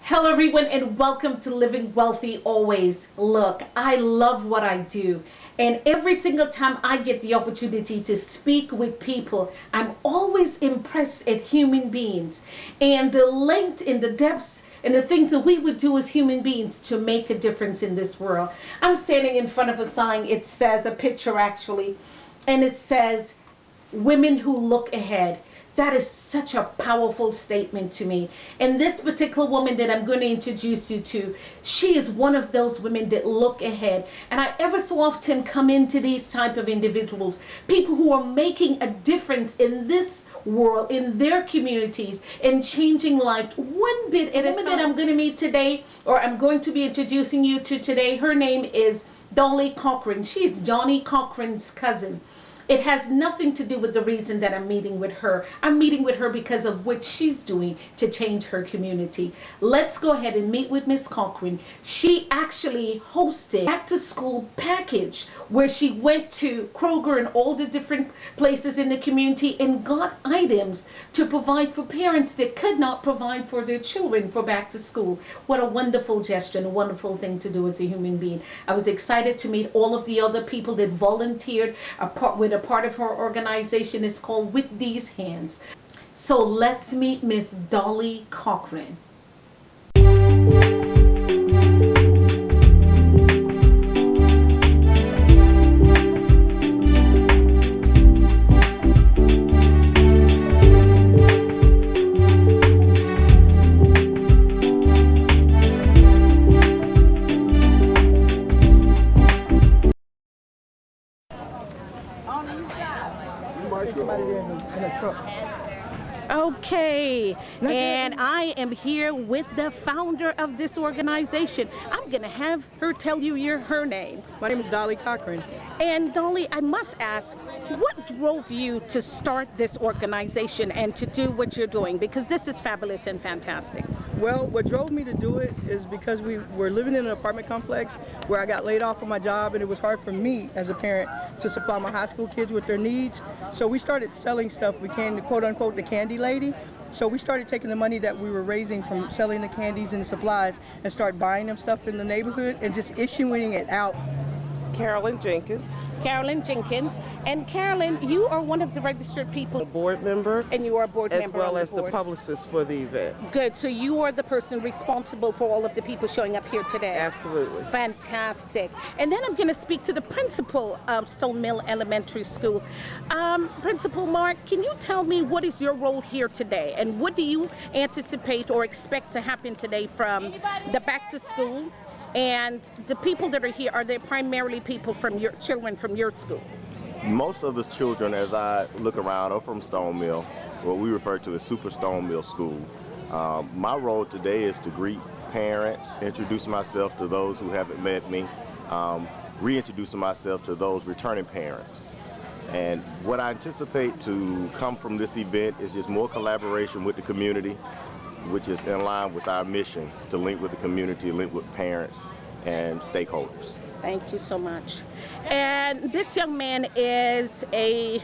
Hello everyone and welcome to Living Wealthy Always. Look, I love what I do, and every single time I get the opportunity to speak with people, I'm always impressed at human beings and the length in the depths and the things that we would do as human beings to make a difference in this world. I'm standing in front of a sign. It says, a picture actually, and it says, "Women who look ahead." That is such a powerful statement to me. And this particular woman that I'm going to introduce you to, she is one of those women that look ahead. And I ever so often come into these type of individuals, people who are making a difference in this world, in their communities, and changing life one bit at a time. That I'm going to meet today, or I'm going to be introducing you to today, her name is Dollie Cochran. She is Johnnie Cochran's cousin. It has nothing to do with the reason that I'm meeting with her. I'm meeting with her because of what she's doing to change her community. Let's go ahead and meet with Miss Cochran. She actually hosted back to school package where she went to Kroger and all the different places in the community and got items to provide for parents that could not provide for their children for back to school. What a wonderful gesture and a wonderful thing to do as a human being. I was excited to meet all of the other people that volunteered with a part of her organization. Is called With These Hands. So let's meet Miss Dollie Cochran. Okay, and I am here with the founder of this organization. I'm going to have her tell you her name. My name is Dollie Cochran. And Dollie, I must ask, what drove you to start this organization and to do what you're doing? Because this is fabulous and fantastic. Well, what drove me to do it is because we were living in an apartment complex where I got laid off from my job, and it was hard for me as a parent to supply my high school kids with their needs. So we started selling stuff. We became the quote-unquote the candy lady. So we started taking the money that we were raising from selling the candies and the supplies and start buying them stuff in the neighborhood and just issuing it out. Carolyn Jenkins. Carolyn Jenkins. And Carolyn, you are one of the registered people. A board member. And you are a board member. As well as the the publicist for the event. Good. So you are the person responsible for all of the people showing up here today. Absolutely. Fantastic. And then I'm going to speak to the principal of Stone Mill Elementary School. Principal Mark, can you tell me what is your role here today? And what do you anticipate or expect to happen today from the back to school? And the people that are here, are they primarily people from your children from your school? Most of the children, as I look around, are from Stone Mill, what we refer to as Super Stone Mill School. My role today is to greet parents, introduce myself to those who haven't met me, reintroducing myself to those returning parents. And what I anticipate to come from this event is just more collaboration with the community, which is in line with our mission to link with the community, link with parents and stakeholders. Thank you so much. And this young man is a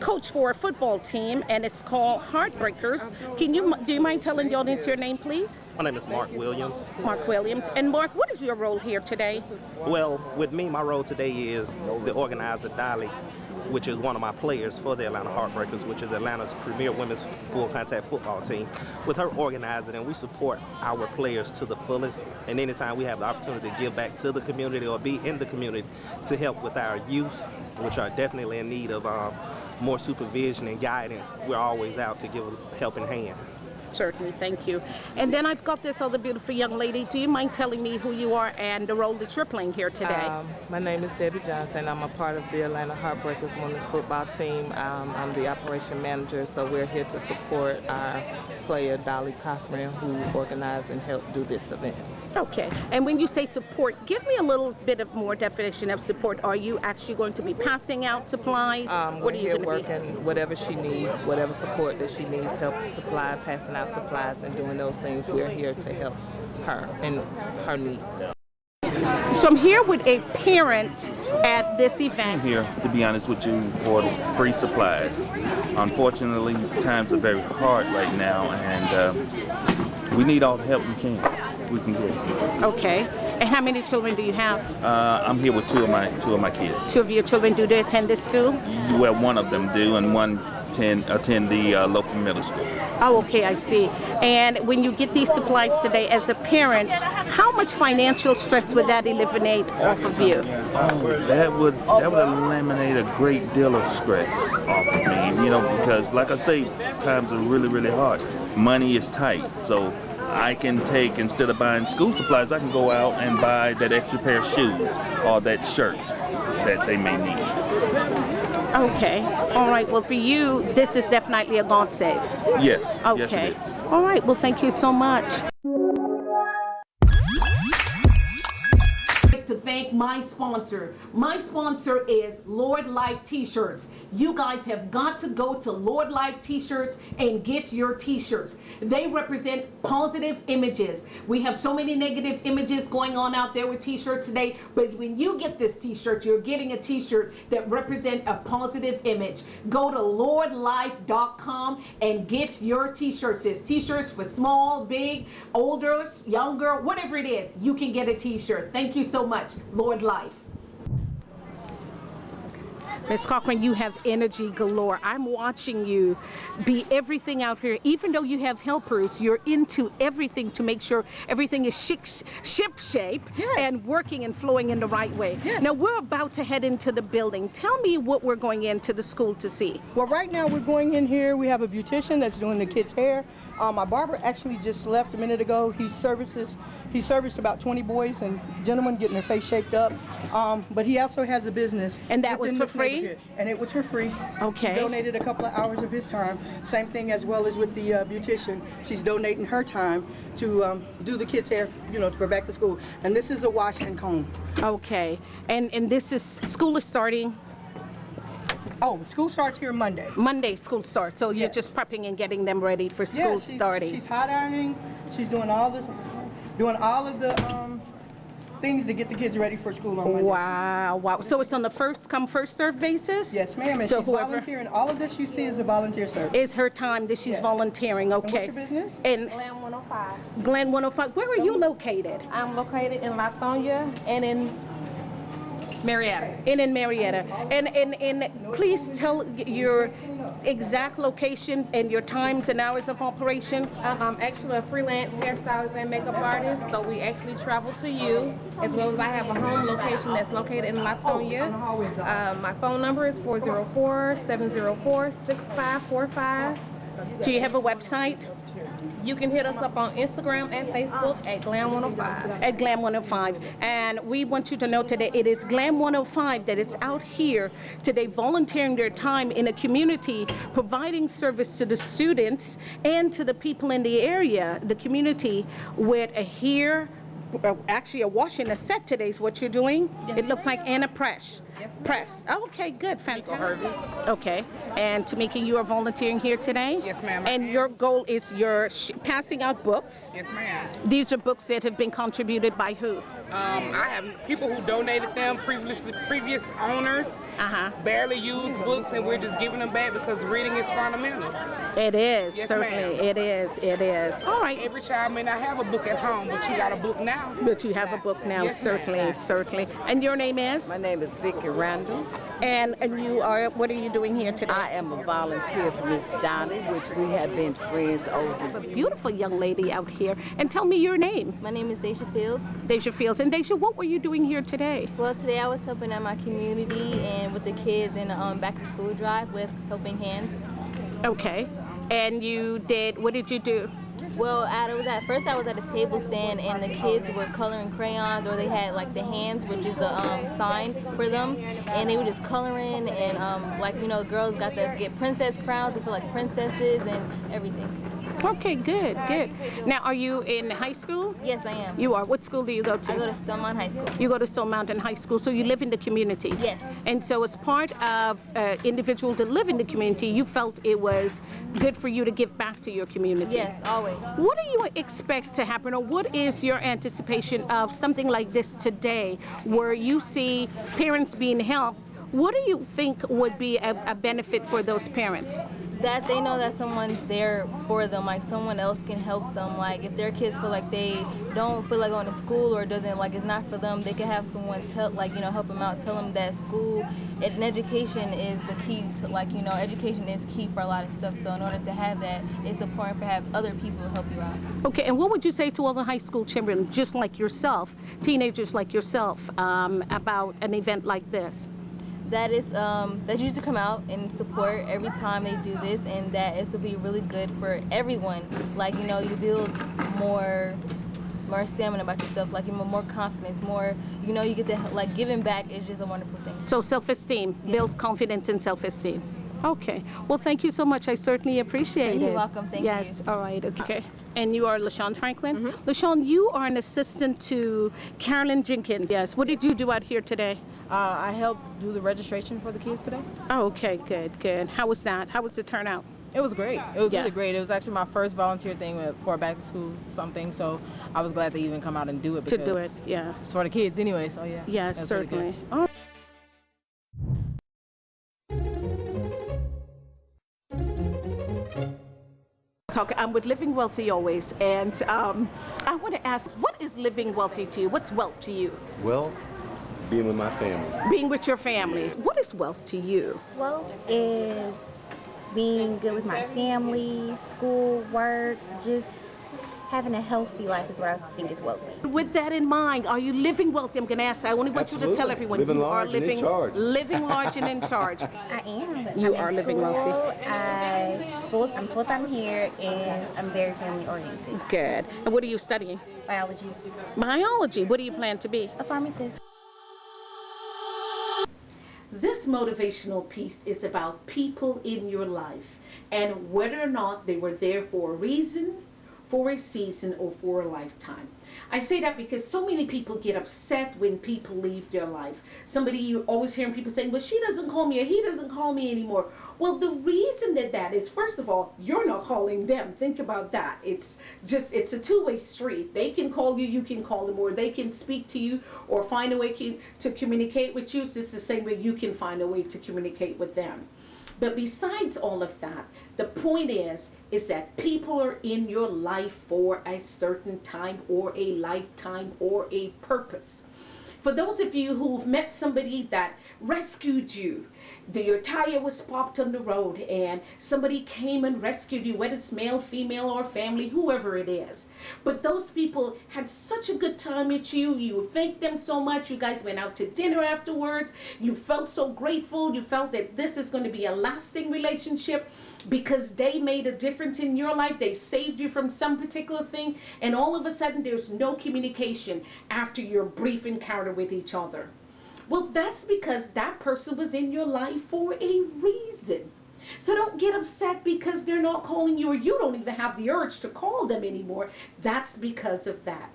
coach for a football team, and it's called Heartbreakers. Do you mind telling the audience your name, please? My name is Mark Williams. Mark Williams. And Mark, what is your role here today? Well, with me, my role today is the organizer, Dollie, which is one of my players for the Atlanta Heartbreakers, which is Atlanta's premier women's full contact football team. With her organizing, and we support our players to the fullest, and anytime we have the opportunity to give back to the community or be in the community to help with our youth, which are definitely in need of more supervision and guidance, we're always out to give a helping hand. Certainly, thank you. And then I've got this other beautiful young lady. Do you mind telling me who you are and the role that you're playing here today? My name is Debbie Johnson. I'm a part of the Atlanta Heartbreakers women's football team. I'm the operation manager, so we're here to support our player, Dollie Cochran, who organized and helped do this event. Okay, and when you say support, give me a little bit of more definition of support. Are you actually going to be passing out supplies? What are you going to be working, whatever she needs, whatever support that she needs, help supply, passing out supplies and doing those things. We're here to help her and her needs. So I'm here with a parent at this event. I'm here, to be honest with you, for free supplies. Unfortunately, times are very hard right now, and We need all the help we can get. Okay. And how many children do you have? I'm here with two of my kids. Two of your children, do they attend this school? Well, one of them do, and one attend the local middle school. Oh, okay, I see. And when you get these supplies today, as a parent, how much financial stress would that eliminate off of you? Oh, that would eliminate a great deal of stress off of me, you know, because like I say, times are really, really hard. Money is tight, so I can take, instead of buying school supplies, I can go out and buy that extra pair of shoes or that shirt that they may need. Okay. All right. Well, for you, this is definitely a godsend. Yes. Okay. Yes, it is. All right. Well, thank you so much. To thank my sponsor. My sponsor is Lord Life T-shirts. You guys have got to go to Lord Life T-shirts and get your T-shirts. They represent positive images. We have so many negative images going on out there with T-shirts today, but when you get this T-shirt, you're getting a T-shirt that represents a positive image. Go to lordlife.com and get your T-shirts. There's T-shirts for small, big, older, younger, whatever it is, you can get a T-shirt. Thank you so much, Lord Life. Ms. Cochran, you have energy galore. I'm watching you be everything out here. Even though you have helpers, you're into everything to make sure everything is ship-shape and working and flowing in the right way. Yes. Now, we're about to head into the building. Tell me what we're going into the school to see. Well, right now we're going in here. We have a beautician that's doing the kids' hair. My barber actually just left a minute ago. He serviced about 20 boys and gentlemen getting their face shaped up. But he also has a business. And that was for free? And it was for free. Okay. He donated a couple of hours of his time. Same thing as well as with the beautician. She's donating her time to do the kids' hair, you know, to go back to school. And this is a wash and comb. Okay. And this is, school is starting? Oh, school starts here Monday. Monday school starts, so you're Yes. just prepping and getting them ready for school starting. She's hot ironing. She's doing all of the things to get the kids ready for school on Monday. Wow, wow. So it's on the first come, first served basis? Yes, ma'am. And so she's whoever volunteering. All of this you see is a volunteer service. is her time that she's Yes. volunteering, And okay. what's your business? And Glam 105. Glen 105, where are you located? I'm located in Lithonia and in Marietta. In Marietta. And please tell your exact location and your times and hours of operation. I'm actually a freelance hairstylist and makeup artist, so we actually travel to you, as well as I have a home location that's located in Lithonia. My phone number is 404-704-6545. Do you have a website? You can hit us up on Instagram and Facebook at Glam 105. At Glam 105. And we want you to know today it is Glam 105 that is out here today volunteering their time in a community, providing service to the students and to the people in the area, the community, with a hair, actually a wash and a set today is what you're doing. Yes, it looks like and a press. Yes, Press. Oh, okay, good, fantastic. Harvey. Okay, and Tameka, you are volunteering here today? Yes, ma'am. And your goal is you're passing out books. Yes, ma'am. These are books that have been contributed by who? I have people who donated them, previous owners, barely used books, and we're just giving them back because reading is fundamental. It is, Yes, certainly, ma'am. it is. All right. Every child may not have a book at home, but you got a book now. But you have a book now, Yes, ma'am. certainly. And your name is? My name is Vicky Randal. And you are, what are you doing here today? I am a volunteer for Miss Dollie, which we have been friends over. A beautiful young lady out here. And tell me your name. My name is Daysha Fields. Daysha Fields. And Daysha, what were you doing here today? Well, today I was helping out my community and with the kids in the back to school drive with Helping Hands. Okay. And you did, what did you do? Well, first I was at a table stand and the kids were coloring crayons, or they had like the hands, which is the sign for them, and they were just coloring and like, you know, girls got to get princess crowns, they feel like princesses and everything. Okay, good. Now, are you in high school? Yes, I am. You are. What school do you go to? I go to Stone Mountain High School. You go to Stone Mountain High School, so you live in the community? Yes. And so as part of individual to live in the community, you felt it was good for you to give back to your community? Yes, always. What do you expect to happen, or what is your anticipation of something like this today, where you see parents being helped? What do you think would be a benefit for those parents? that they know that someone's there for them, like someone else can help them. Like if their kids feel like they don't feel like going to school or doesn't like it's not for them, they can have someone tell, like, you know, help them out, tell them that school and education is the key to, like, you know, education is key for a lot of stuff. So in order to have that, it's important to have other people help you out. Okay, and what would you say to all the high school children just like yourself, teenagers like yourself, about an event like this? That is that you should come out and support every time they do this, and that it will be really good for everyone. Like, you know, you build more stamina about yourself, like, you know, more confidence, more, you know, you get to, like, giving back is just a wonderful thing. So self-esteem, builds confidence and self-esteem. Okay, well, thank you so much. I certainly appreciate it. You're welcome. Thank you. Yes, all right, okay. And you are LaShawn Franklin? LaShawn, you are an assistant to Carolyn Jenkins. Yes, what did you do out here today? I helped do the registration for the kids today. Oh, okay, good, good. How was that? How was the turnout? It was great. It was really great. It was actually my first volunteer thing for a back to school something, so I was glad they even come out and do it. To do it, yeah. It's for the kids anyway, so yeah. Yes, certainly. Really I'm with Living Wealthy always, and I want to ask, what is living wealthy to you? What's wealth to you? Well, being with my family. Being with your family. What is wealth to you? Wealth is being good with my family, school, work, just having a healthy life is what I think is wealthy. With that in mind, are you living wealthy? I'm going to ask, I only want you to tell everyone living you large are living, and in charge. Living large and in charge. I am. You I'm are in living school. wealthy. I'm full-time here, and I'm very family-oriented. Good. And what are you studying? Biology. Biology. What do you plan to be? A pharmacist. This motivational piece is about people in your life and whether or not they were there for a reason, for a season, or for a lifetime. I say that because so many people get upset when people leave their life. You're always hearing people saying, well, she doesn't call me or he doesn't call me anymore. Well, the reason that is, first of all, you're not calling them. Think about that. It's a two-way street. They can call you, you can call them, or they can speak to you or find a way to communicate with you. So it's the same way you can find a way to communicate with them. But besides all of that, the point is that people are in your life for a certain time or a lifetime or a purpose. For those of you who've met somebody that rescued you, your tire was popped on the road and somebody came and rescued you, whether it's male, female, or family, whoever it is. But those people had such a good time with you. You thanked them so much. You guys went out to dinner afterwards. You felt so grateful. You felt that this is going to be a lasting relationship because they made a difference in your life. They saved you from some particular thing. And all of a sudden, there's no communication after your brief encounter with each other. Well, that's because that person was in your life for a reason. So don't get upset because they're not calling you or you don't even have the urge to call them anymore. That's because of that.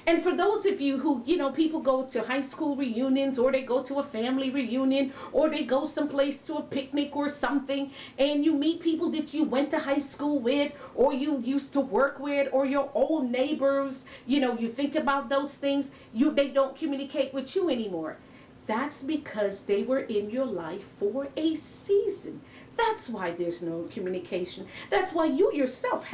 And for those of you who, people go to high school reunions or they go to a family reunion or they go someplace to a picnic or something and you meet people that you went to high school with or you used to work with or your old neighbors, you think about those things, they don't communicate with you anymore. That's because they were in your life for a season. That's why there's no communication. That's why you yourself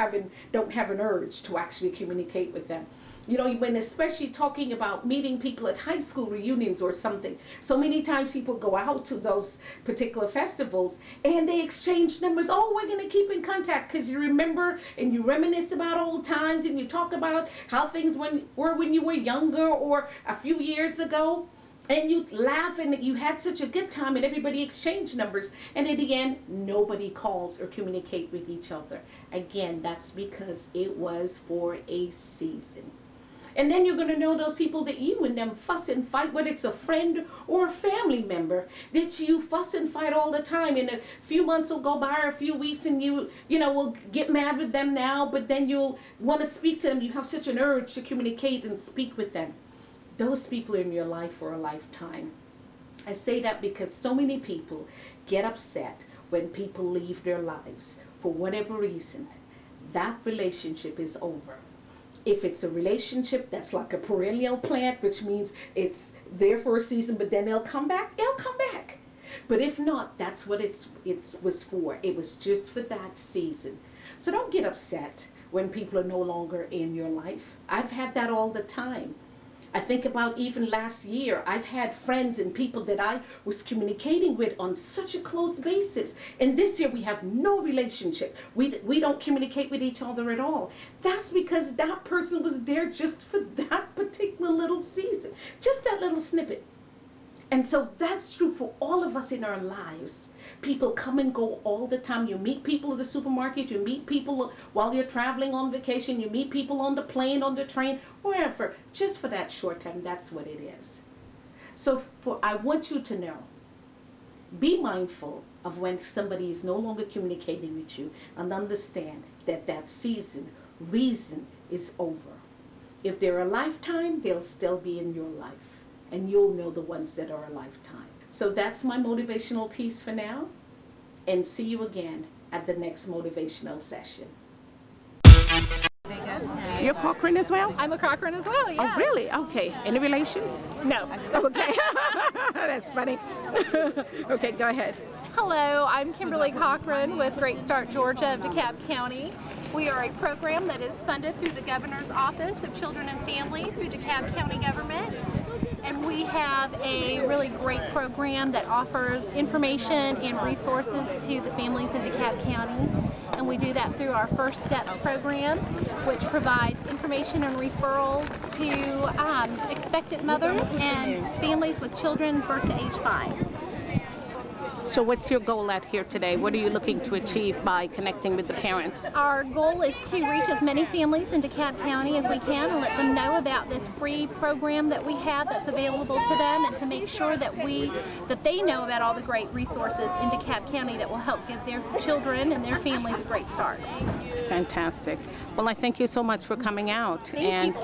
don't have an urge to actually communicate with them. When especially talking about meeting people at high school reunions or something, so many times people go out to those particular festivals and they exchange numbers. Oh, we're going to keep in contact because you remember and you reminisce about old times and you talk about how things were when you were younger or a few years ago. And you laugh and you had such a good time and everybody exchanged numbers. And in the end, nobody calls or communicate with each other. Again, that's because it was for a season. And then you're going to know those people that you and them fuss and fight, whether it's a friend or a family member, that you fuss and fight all the time. And a few months will go by or a few weeks and you will get mad with them now, but then you'll want to speak to them. You have such an urge to communicate and speak with them. Those people are in your life for a lifetime. I say that because so many people get upset when people leave their lives for whatever reason. That relationship is over. If it's a relationship that's like a perennial plant, which means it's there for a season, but then they'll come back, But if not, that's what it was for. It was just for that season. So don't get upset when people are no longer in your life. I've had that all the time. I think about even last year, I've had friends and people that I was communicating with on such a close basis. And this year we have no relationship. We don't communicate with each other at all. That's because that person was there just for that particular little season, just that little snippet. And so that's true for all of us in our lives. People come and go all the time. You meet people at the supermarket, you meet people while you're traveling on vacation, you meet people on the plane, on the train, wherever, just for that short time. That's what it is. So I want you to know, be mindful of when somebody is no longer communicating with you, and understand that that reason is over. If they're a lifetime, they'll still be in your life, and you'll know the ones that are a lifetime. So that's my motivational piece for now, and see you again at the next motivational session. You're Cochran as well? I'm a Cochran as well, yeah. Oh, really? Okay. Any relations? No. Okay. That's funny. Okay, go ahead. Hello, I'm Kimberley Cochran with Great Start Georgia of DeKalb County. We are a program that is funded through the Governor's Office of Children and Families through DeKalb County government. And we have a really great program that offers information and resources to the families in DeKalb County. And we do that through our First Steps program, which provides information and referrals to expectant mothers and families with children birth to age 5. So what's your goal out here today? What are you looking to achieve by connecting with the parents? Our goal is to reach as many families in DeKalb County as we can and let them know about this free program that we have that's available to them, and to make sure that they know about all the great resources in DeKalb County that will help give their children and their families a great start. Fantastic. Well, I thank you so much for coming out. Thank you.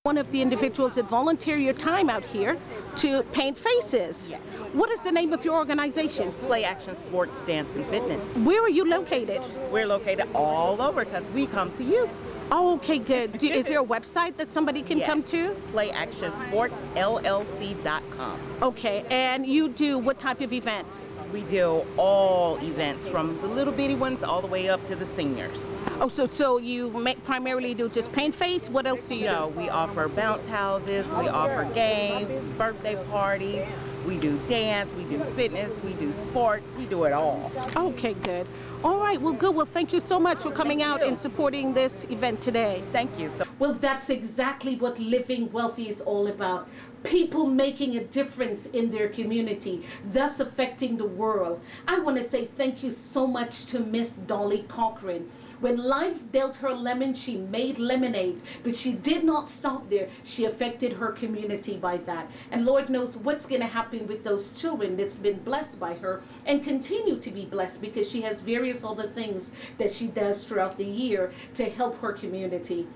One of the individuals that volunteer your time out here to paint faces. Yes. What is the name of your organization? Play Action Sports, Dance, and Fitness. Where are you located? We're located all over because we come to you. Oh, okay, good. Is there a website that somebody can come to? PlayActionSportsLLC.com. Okay, and you do what type of events? We do all events, from the little bitty ones all the way up to the seniors. Oh, so you primarily do just paint face? What else do you do? No, we offer bounce houses, we offer games, birthday parties, we do dance, we do fitness, we do sports, we do it all. Okay, good. All right, well, good. Well, thank you so much for coming out and supporting this event today. Thank you. Well, that's exactly what Living Wealthy is all about. People making a difference in their community, thus affecting the world. I want to say thank you so much to Miss Dollie Cochran. When life dealt her lemon, she made lemonade, but she did not stop there. She affected her community by that. And Lord knows what's going to happen with those children that's been blessed by her and continue to be blessed, because she has various other things that she does throughout the year to help her community.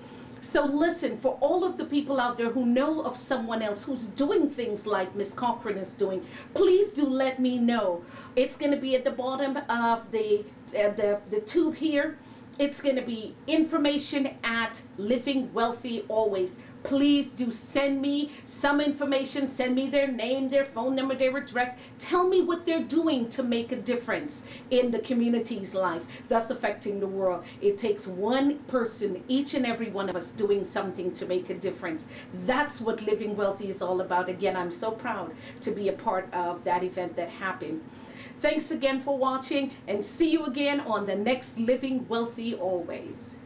So listen, for all of the people out there who know of someone else who's doing things like Miss Cochran is doing, please do let me know. It's going to be at the bottom of the tube here. It's going to be information at Living Wealthy Always. Please do send me some information. Send me their name, their phone number, their address. Tell me what they're doing to make a difference in the community's life, thus affecting the world. It takes one person, each and every one of us, doing something to make a difference. That's what Living Wealthy is all about. Again, I'm so proud to be a part of that event that happened. Thanks again for watching, and see you again on the next Living Wealthy Always.